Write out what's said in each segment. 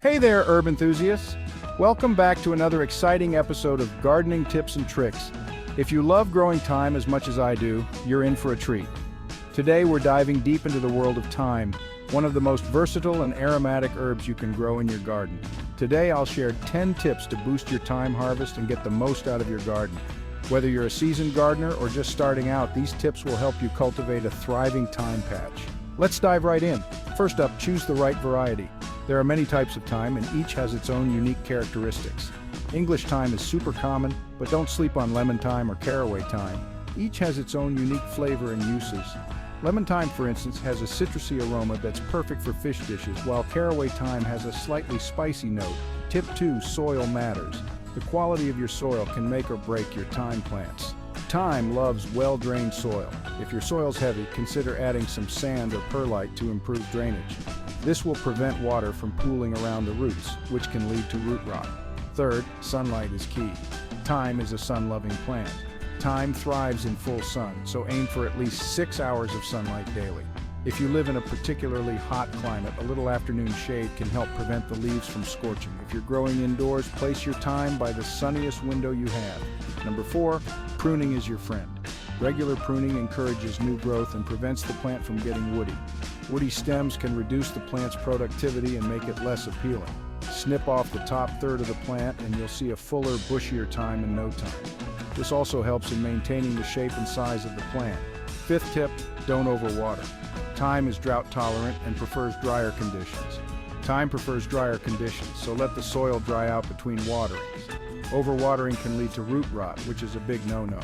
Hey there, herb enthusiasts! Welcome back to another exciting episode of Gardening Tips and Tricks. If you love growing thyme as much as I do, you're in for a treat. Today we're diving deep into the world of thyme, one of the most versatile and aromatic herbs you can grow in your garden. Today I'll share 10 tips to boost your thyme harvest and get the most out of your garden. Whether you're a seasoned gardener or just starting out, these tips will help you cultivate a thriving thyme patch. Let's dive right in. First up, choose the right variety. There are many types of thyme and each has its own unique characteristics. English thyme is super common, but don't sleep on lemon thyme or caraway thyme. Each has its own unique flavor and uses. Lemon thyme, for instance, has a citrusy aroma that's perfect for fish dishes, while caraway thyme has a slightly spicy note. Tip 2. Soil matters. The quality of your soil can make or break your thyme plants. Thyme loves well-drained soil. If your soil's heavy, consider adding some sand or perlite to improve drainage. This will prevent water from pooling around the roots, which can lead to root rot. Third, sunlight is key. Thyme is a sun-loving plant. Thyme thrives in full sun, so aim for at least 6 hours of sunlight daily. If you live in a particularly hot climate, a little afternoon shade can help prevent the leaves from scorching. If you're growing indoors, place your thyme by the sunniest window you have. Number 4, pruning is your friend. Regular pruning encourages new growth and prevents the plant from getting woody. Woody stems can reduce the plant's productivity and make it less appealing. Snip off the top third of the plant and you'll see a fuller, bushier thyme in no time. This also helps in maintaining the shape and size of the plant. Fifth tip, don't overwater. Thyme is drought tolerant and prefers drier conditions. Thyme prefers drier conditions, so let the soil dry out between waterings. Overwatering can lead to root rot, which is a big no-no.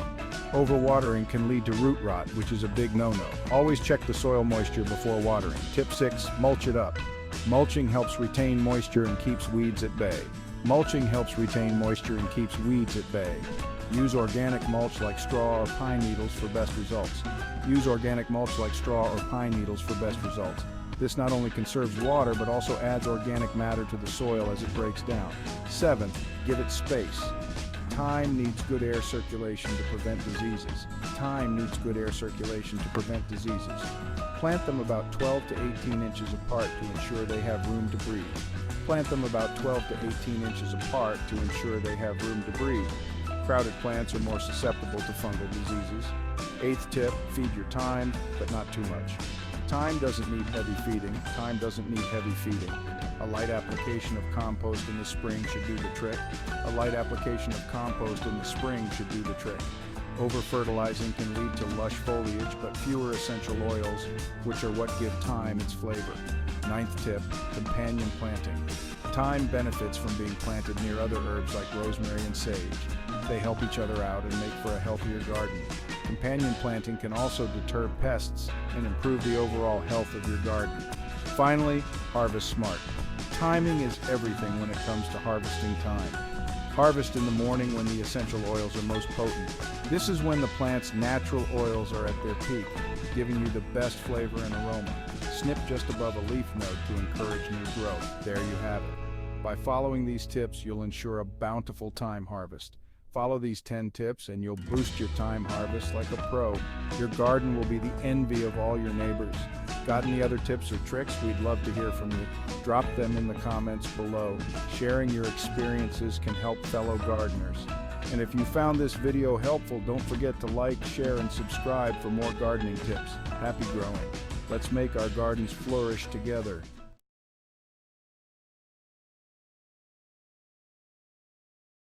Always check the soil moisture before watering. Tip 6, mulch it up. Mulching helps retain moisture and keeps weeds at bay. Use organic mulch like straw or pine needles for best results. This not only conserves water, but also adds organic matter to the soil as it breaks down. 7th, give it space. Thyme needs good air circulation to prevent diseases. Plant them about 12 to 18 inches apart to ensure they have room to breathe. Crowded plants are more susceptible to fungal diseases. 8th tip, feed your thyme, but not too much. Thyme doesn't need heavy feeding. A light application of compost in the spring should do the trick. Over-fertilizing can lead to lush foliage, but fewer essential oils, which are what give thyme its flavor. 9th tip, companion planting. Thyme benefits from being planted near other herbs like rosemary and sage. They help each other out and make for a healthier garden. Companion planting can also deter pests and improve the overall health of your garden. Finally, harvest smart. Timing is everything when it comes to harvesting thyme. Harvest in the morning when the essential oils are most potent. This is when the plant's natural oils are at their peak, giving you the best flavor and aroma. Snip just above a leaf node to encourage new growth. There you have it. By following these tips, you'll ensure a bountiful thyme harvest. Follow these 10 tips and you'll boost your thyme harvest like a pro. Your garden will be the envy of all your neighbors. Got any other tips or tricks? We'd love to hear from you. Drop them in the comments below. Sharing your experiences can help fellow gardeners. And if you found this video helpful, don't forget to like, share, and subscribe for more gardening tips. Happy growing. Let's make our gardens flourish together.